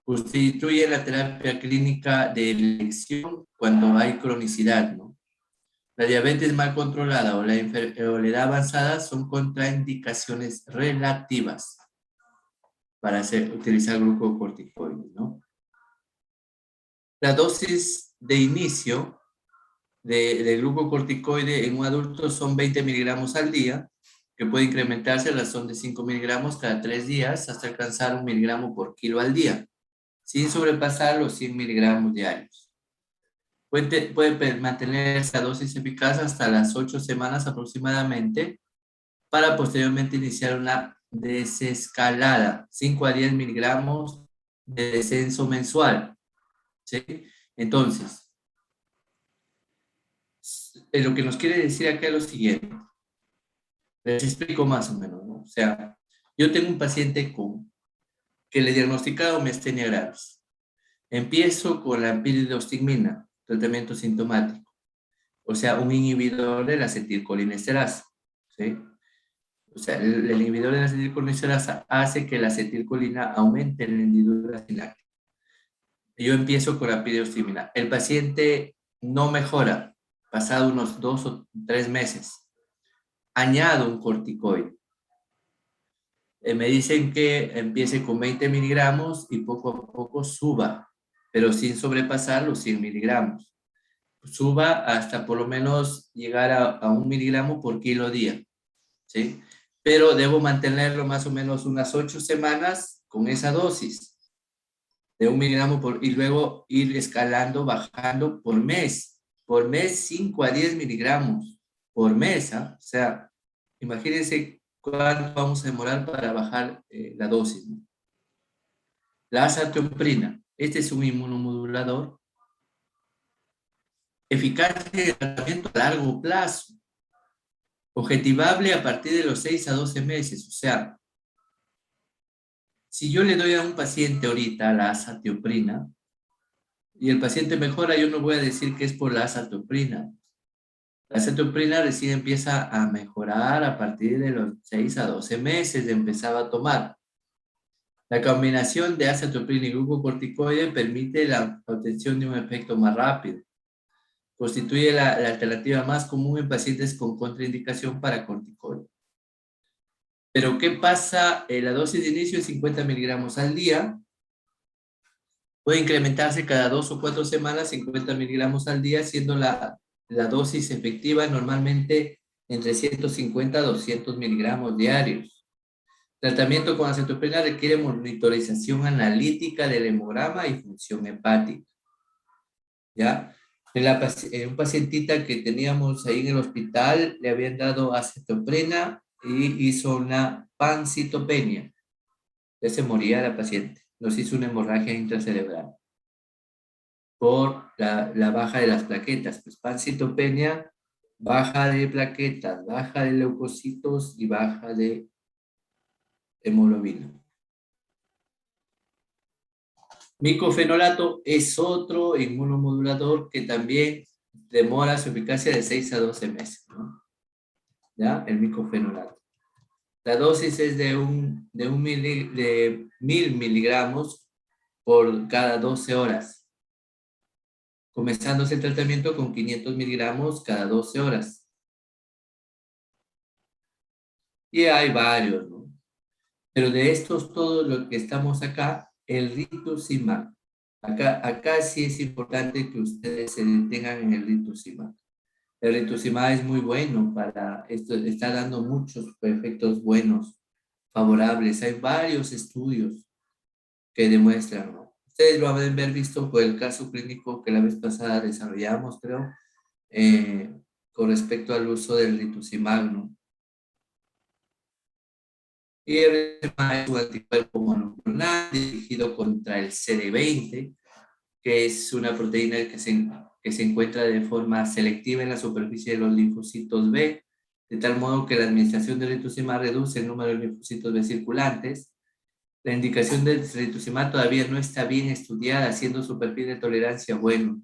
Constituye la terapia clínica de elección cuando hay cronicidad, ¿no? La diabetes mal controlada o la edad avanzada son contraindicaciones relativas para utilizar glucocorticoides, ¿no? La dosis de inicio de glucocorticoide en un adulto son 20 miligramos al día, que puede incrementarse a razón de 5 miligramos cada 3 días hasta alcanzar 1 miligramo por kilo al día, sin sobrepasar los 100 miligramos diarios. Puede mantener esa dosis eficaz hasta las 8 semanas aproximadamente, para posteriormente iniciar una desescalada, 5 a 10 miligramos de descenso mensual, ¿sí? Entonces, lo que nos quiere decir acá es lo siguiente. Les explico más o menos, ¿no? O sea, yo tengo un paciente que le diagnosticaron miastenia gravis. Empiezo con la piridostigmina, tratamiento sintomático. O sea, un inhibidor de la acetilcolinesterasa, ¿sí? O sea, el inhibidor de la acetilcolinesterasa hace que la acetilcolina aumente la hendidura sináptica. Yo empiezo con la piridostigmina. El paciente no mejora, pasado unos 2 o 3 meses. Añado un corticoide. Me dicen que empiece con 20 miligramos y poco a poco suba, pero sin sobrepasar los 100 miligramos. Suba hasta por lo menos llegar a 1 miligramo por kilo día, ¿sí? Pero debo mantenerlo más o menos unas 8 semanas con esa dosis de 1 miligramo y luego ir escalando, bajando por mes. Por mes 5 a 10 miligramos por mes, ¿eh? O sea, imagínense cuánto vamos a demorar para bajar la dosis, ¿no? La azatioprina, este es un inmunomodulador eficaz en tratamiento a largo plazo, objetivable a partir de los 6 a 12 meses. O sea, si yo le doy a un paciente ahorita la azatioprina y el paciente mejora, yo no voy a decir que es por la azatioprina. La azatioprina recién empieza a mejorar a partir de los 6 a 12 meses de empezar a tomar. La combinación de azatioprina y glucocorticoide permite la obtención de un efecto más rápido. Constituye la alternativa más común en pacientes con contraindicación para corticoide. Pero ¿qué pasa? La dosis de inicio es 50 miligramos al día. Puede incrementarse cada 2 o 4 semanas, 50 miligramos al día, siendo la dosis efectiva normalmente entre 150 a 200 miligramos diarios. Tratamiento con azatioprina requiere monitorización analítica del hemograma y función hepática. ¿Ya? Un pacientita que teníamos ahí en el hospital, le habían dado azatioprina y hizo una pancitopenia. Ya se moría la paciente. Nos hizo una hemorragia intracerebral por la baja de las plaquetas. Pues pancitopenia, baja de plaquetas, baja de leucocitos y baja de hemoglobina. Micofenolato es otro inmunomodulador que también demora su eficacia de 6 a 12 meses, ¿no? ¿Ya? El micofenolato. La dosis es de 1000 miligramos por cada 12 horas, comenzándose el tratamiento con 500 miligramos cada 12 horas. Y hay varios, ¿no? Pero de estos, todos los que estamos acá, el rituximab. Acá sí es importante que ustedes se detengan en el rituximab. El rituximab es muy bueno para esto, está dando muchos efectos buenos, favorables. Hay varios estudios que demuestran, ¿no? Ustedes lo deben haber visto por el caso clínico que la vez pasada desarrollamos, creo, con respecto al uso del rituximab, ¿no? Y el rituximab es un anticuerpo monoclonal dirigido contra el CD20, que es una proteína que se encuentra de forma selectiva en la superficie de los linfocitos B, de tal modo que la administración de rituximab reduce el número de linfocitos B circulantes. La indicación del rituximab todavía no está bien estudiada, siendo su perfil de tolerancia bueno.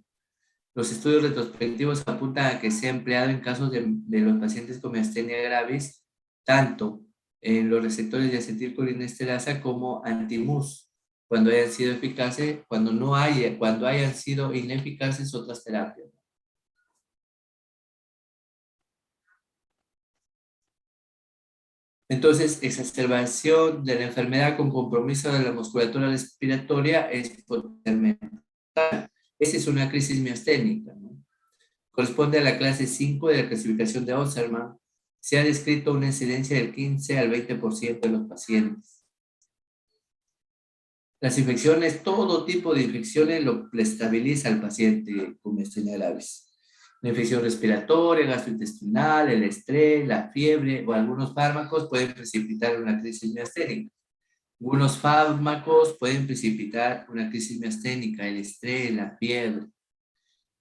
Los estudios retrospectivos apuntan a que sea empleado en casos de los pacientes con miastenia gravis, tanto en los receptores de acetilcolinesterasa como anti-MUS, cuando hayan sido eficaces, cuando hayan sido ineficaces otras terapias. Entonces, exacerbación de la enfermedad con compromiso de la musculatura respiratoria es potencialmente. Esa es una crisis miasténica, ¿no? Corresponde a la clase 5 de la clasificación de Osserman. Se ha descrito una incidencia del 15 al 20% de los pacientes. Las infecciones, todo tipo de infecciones lo estabiliza al paciente con miastenia gravis. La infección respiratoria, gastrointestinal, el estrés, la fiebre o algunos fármacos pueden precipitar una crisis miasténica. Algunos fármacos pueden precipitar una crisis miasténica, el estrés, la fiebre.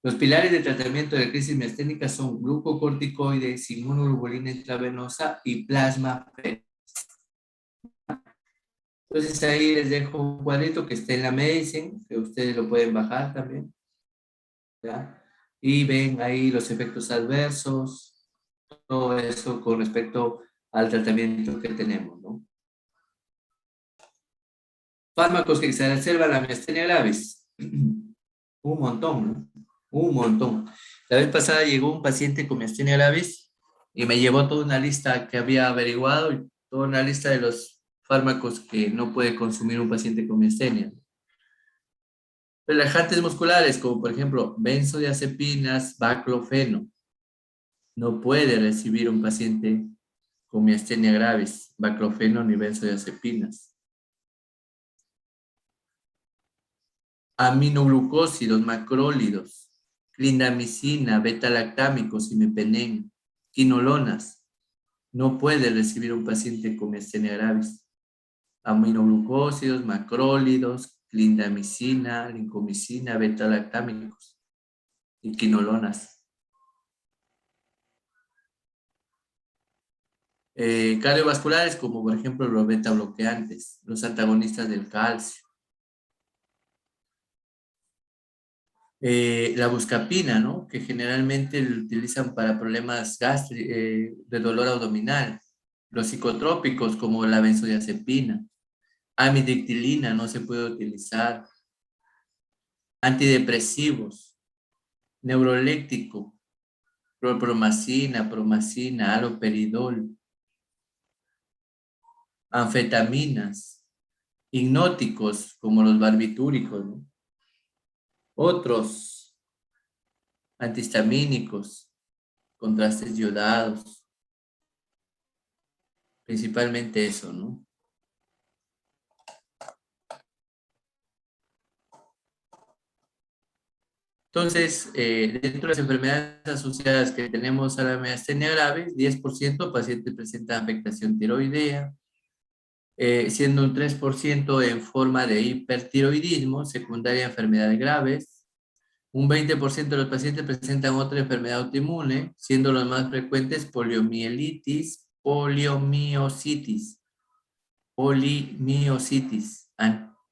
Los pilares de tratamiento de crisis miasténica son glucocorticoides, inmunoglobulina intravenosa y plasma PET. Entonces ahí les dejo un cuadrito que está en la Medicine, que ustedes lo pueden bajar también, ¿ya? Y ven ahí los efectos adversos, todo eso con respecto al tratamiento que tenemos, ¿no? Fármacos que exacerban la miastenia gravis. Un montón, ¿no? Un montón. La vez pasada llegó un paciente con miastenia gravis y me llevó toda una lista que había averiguado y toda una lista de los fármacos que no puede consumir un paciente con miastenia. Relajantes musculares, como por ejemplo benzodiazepinas, baclofeno. No puede recibir un paciente con miastenia gravis, baclofeno ni benzodiazepinas. Aminoglucósidos, macrólidos, clindamicina, beta-lactámicos, imipenem, quinolonas. No puede recibir un paciente con miastenia gravis. Aminoglucósidos, macrólidos, clindamicina, lincomicina, beta-lactámicos y quinolonas. Cardiovasculares como por ejemplo los beta bloqueantes, los antagonistas del calcio. La buscapina, ¿no? Que generalmente lo utilizan para problemas de dolor abdominal. Los psicotrópicos como la benzodiazepina. Amidictilina no se puede utilizar. Antidepresivos. Neuroléptico. Promacina, haloperidol. Anfetaminas. Hipnóticos como los barbitúricos, ¿no? Otros antihistamínicos, contrastes iodados, principalmente eso, ¿no? Entonces, dentro de las enfermedades asociadas que tenemos a la miastenia grave, 10% paciente presenta afectación tiroidea, siendo un 3% en forma de hipertiroidismo, secundaria a enfermedades graves. Un 20% de los pacientes presentan otra enfermedad autoinmune, siendo los más frecuentes poliomielitis, polimiositis,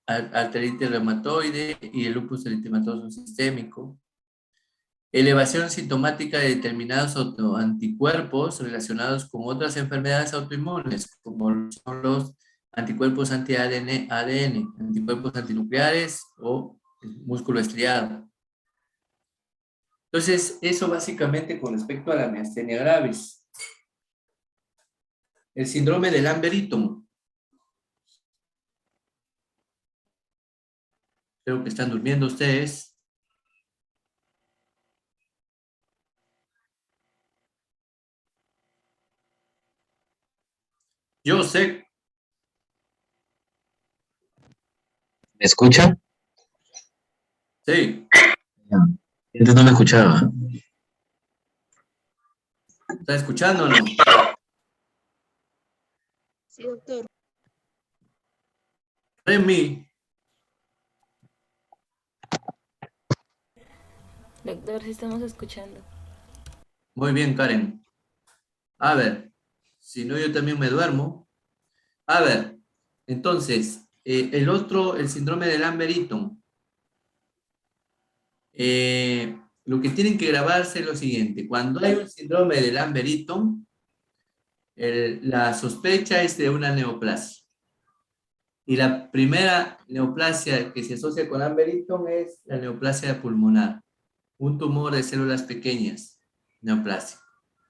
arteritis reumatoide y el lupus eritematoso sistémico. Elevación sintomática de determinados anticuerpos relacionados con otras enfermedades autoinmunes, como son los anticuerpos anti-ADN, anticuerpos antinucleares o músculo estriado. Entonces, eso básicamente con respecto a la miastenia gravis. El síndrome de Lambert-Eaton. Creo que están durmiendo ustedes. Yo sé. ¿Me escucha? Sí. Antes no me escuchaba. ¿Está escuchando o no? Sí, doctor. Remy. Doctor, sí estamos escuchando. Muy bien, Karen. A ver, si no yo también me duermo. A ver, entonces, el síndrome de Lambert-Eaton. Lo que tienen que grabarse es lo siguiente. Cuando hay un síndrome de Lambert-Eaton, la sospecha es de una neoplasia. Y la primera neoplasia que se asocia con Lambert-Eaton es la neoplasia pulmonar. Un tumor de células pequeñas, neoplasia.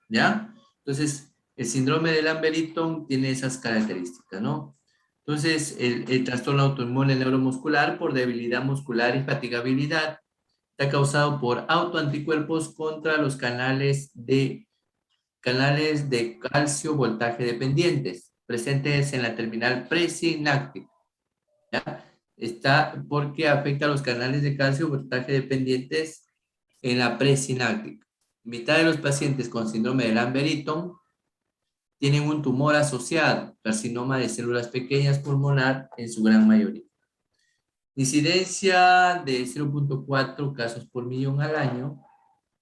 ¿Ya? Entonces, el síndrome de Lambert-Eaton tiene esas características, ¿no? Entonces, el trastorno autoinmune neuromuscular por debilidad muscular y fatigabilidad está causado por autoanticuerpos contra los canales de calcio voltaje dependientes presentes en la terminal presináptica. ¿Ya? Está porque afecta a los canales de calcio voltaje dependientes en la presináptica. Mitad de los pacientes con síndrome de Lambert-Eaton tienen un tumor asociado, carcinoma de células pequeñas pulmonar en su gran mayoría. Incidencia de 0.4 casos por millón al año.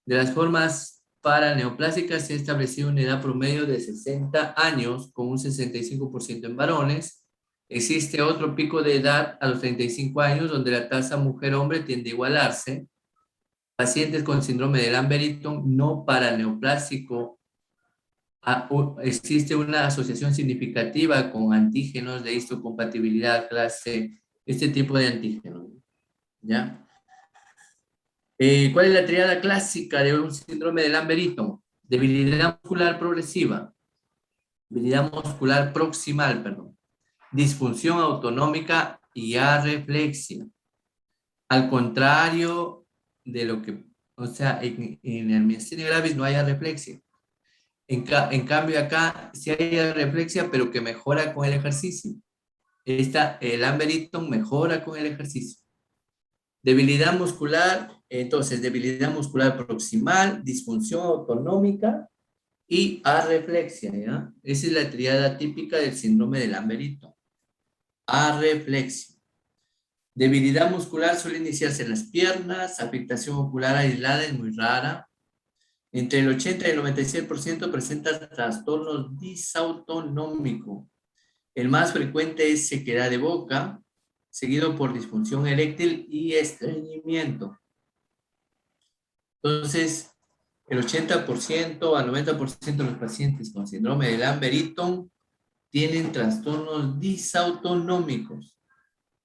De las formas paraneoplásicas se ha establecido una edad promedio de 60 años con un 65% en varones. Existe otro pico de edad a los 35 años donde la tasa mujer-hombre tiende a igualarse. Pacientes con síndrome de Lambert-Eaton no paraneoplásico. Existe una asociación significativa con antígenos de histocompatibilidad clase, este tipo de antígenos. ¿Ya? ¿Cuál es la triada clásica de un síndrome de Lambert-Eaton? Debilidad muscular progresiva, debilidad muscular proximal, perdón, disfunción autonómica y arreflexia. Al contrario de lo que, o sea, en el miastenia gravis no hay arreflexia. En cambio acá sí hay arreflexia, pero que mejora con el ejercicio. El Lambert-Eaton mejora con el ejercicio. Debilidad muscular, entonces debilidad muscular proximal, disfunción autonómica y arreflexia, ¿ya? Esa es la triada típica del síndrome de Lambert-Eaton. Arreflexia. Debilidad muscular suele iniciarse en las piernas, afectación ocular aislada es muy rara. Entre el 80 y el 96% presenta trastornos disautonómicos. El más frecuente es sequedad de boca, seguido por disfunción eréctil y estreñimiento. Entonces, el 80% al 90% de los pacientes con síndrome de Lambert-Eaton tienen trastornos disautonómicos,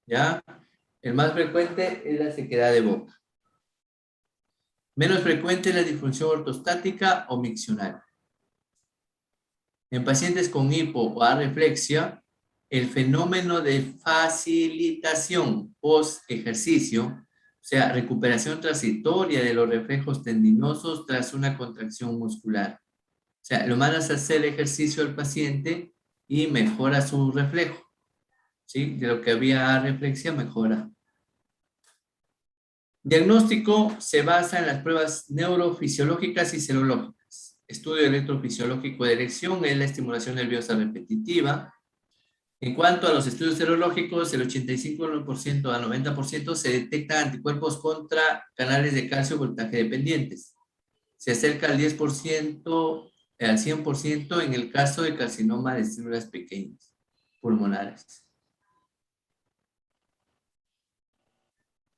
¿ya? El más frecuente es la sequedad de boca. Menos frecuente es la disfunción ortostática o miccional. En pacientes con hipo o arreflexia, el fenómeno de facilitación post-ejercicio, o sea, recuperación transitoria de los reflejos tendinosos tras una contracción muscular. O sea, lo mandas a hacer ejercicio al paciente y mejora su reflejo. ¿Sí? De lo que había arreflexia, mejora. Diagnóstico se basa en las pruebas neurofisiológicas y serológicas. Estudio electrofisiológico de erección es la estimulación nerviosa repetitiva. En cuanto a los estudios serológicos, el 85% a 90% se detectan anticuerpos contra canales de calcio voltaje dependientes. Se acerca al 10%, al 100% en el caso de carcinoma de células pequeñas pulmonares.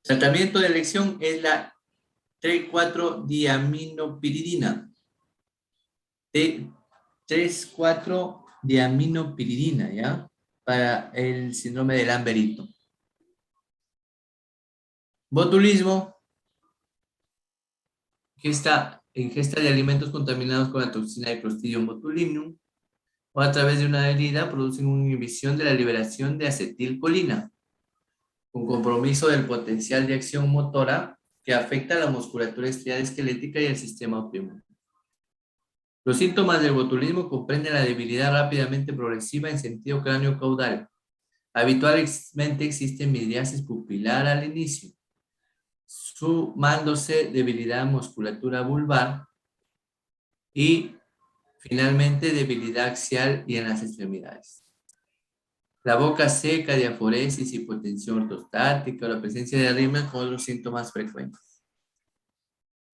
Tratamiento de elección es la 3,4-diaminopiridina. 3,4-diaminopiridina, ¿ya? Para el síndrome de Lamberito. Botulismo. Ingesta de alimentos contaminados con la toxina de Clostridium botulinum o a través de una herida producen una inhibición de la liberación de acetilcolina, con compromiso del potencial de acción motora que afecta a la musculatura estriada esquelética y el sistema optimal. Los síntomas del botulismo comprenden la debilidad rápidamente progresiva en sentido cráneo-caudal. Habitualmente existe midriasis pupilar al inicio, sumándose debilidad musculatura vulvar y finalmente debilidad axial y en las extremidades. La boca seca, diaforesis, hipotensión ortostática o la presencia de arritmia son los síntomas frecuentes.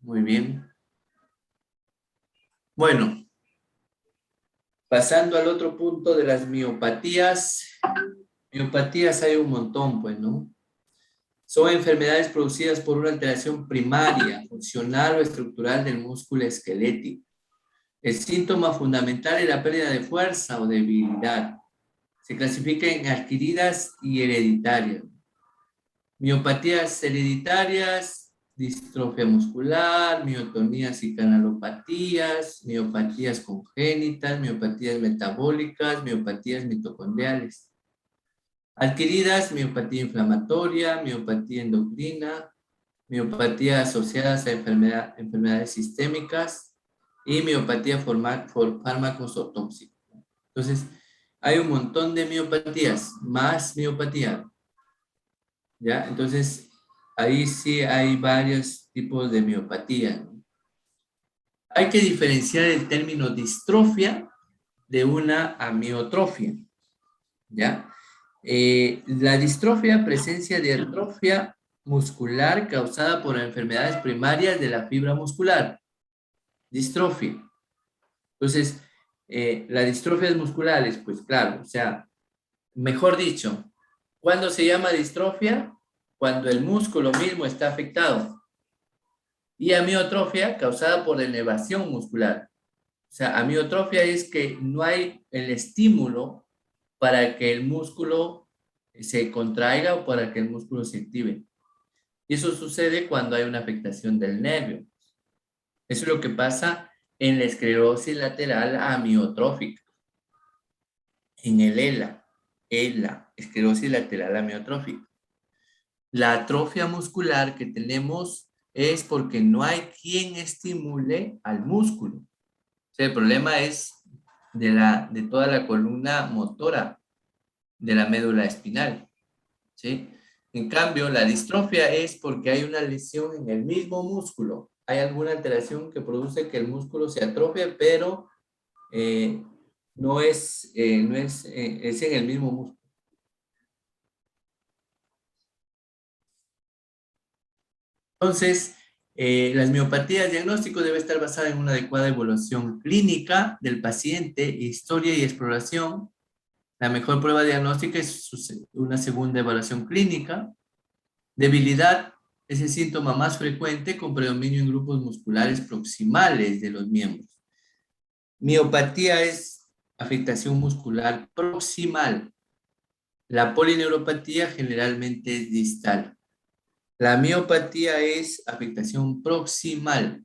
Muy bien. Bueno, pasando al otro punto de las miopatías. Miopatías hay un montón, pues, ¿no? Son enfermedades producidas por una alteración primaria, funcional o estructural del músculo esquelético. El síntoma fundamental es la pérdida de fuerza o debilidad. Se clasifica en adquiridas y hereditarias. Miopatías hereditarias, distrofia muscular, miotonías y canalopatías, miopatías congénitas, miopatías metabólicas, miopatías mitocondriales. Adquiridas, miopatía inflamatoria, miopatía endocrina, miopatía asociadas a enfermedades sistémicas y miopatía por fármacos o tóxicos. Entonces, hay un montón de miopatías, más miopatía. ¿Ya? Entonces, ahí sí hay varios tipos de miopatía, ¿no? Hay que diferenciar el término distrofia de una amiotrofia. ¿Ya? La distrofia, presencia de atrofia muscular causada por enfermedades primarias de la fibra muscular. Distrofia. Entonces, la distrofia musculares, pues claro, o sea, mejor dicho, ¿cuándo se llama distrofia? Cuando el músculo mismo está afectado. Y amiotrofia causada por elevación muscular. O sea, amiotrofia es que no hay el estímulo para que el músculo se contraiga o para que el músculo se active. Y eso sucede cuando hay una afectación del nervio. Eso es lo que pasa en la esclerosis lateral amiotrófica. En el ELA, esclerosis lateral amiotrófica. La atrofia muscular que tenemos es porque no hay quien estimule al músculo. O sea, el problema es de toda la columna motora de la médula espinal, ¿sí? En cambio, la distrofia es porque hay una lesión en el mismo músculo. Hay alguna alteración que produce que el músculo se atrofie, pero es en el mismo músculo. Entonces, las miopatías, diagnóstico debe estar basada en una adecuada evaluación clínica del paciente, historia y exploración. La mejor prueba diagnóstica es una segunda evaluación clínica. Debilidad es el síntoma más frecuente con predominio en grupos musculares proximales de los miembros. Miopatía es afectación muscular proximal. La polineuropatía generalmente es distal. La miopatía es afectación proximal.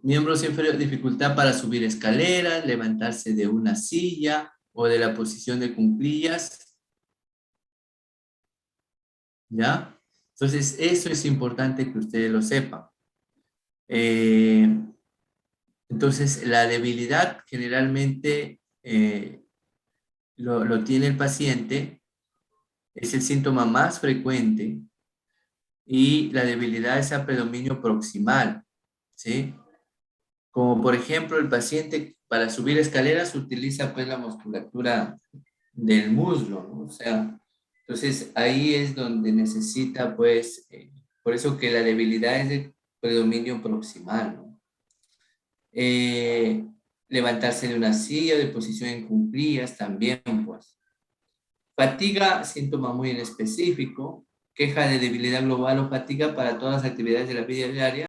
Miembros inferiores, dificultad para subir escaleras, levantarse de una silla o de la posición de cuclillas. ¿Ya? Entonces, eso es importante que ustedes lo sepan. Entonces, la debilidad generalmente lo tiene el paciente, es el síntoma más frecuente, y la debilidad es a predominio proximal, ¿sí? Como por ejemplo, el paciente para subir escaleras utiliza pues la musculatura del muslo, ¿no? O sea, entonces ahí es donde necesita pues, por eso que la debilidad es de predominio proximal, ¿no? Levantarse de una silla, de posición en cuclillas también, pues. Fatiga, síntoma muy en específico. queja de debilidad global o fatiga para todas las actividades de la vida diaria.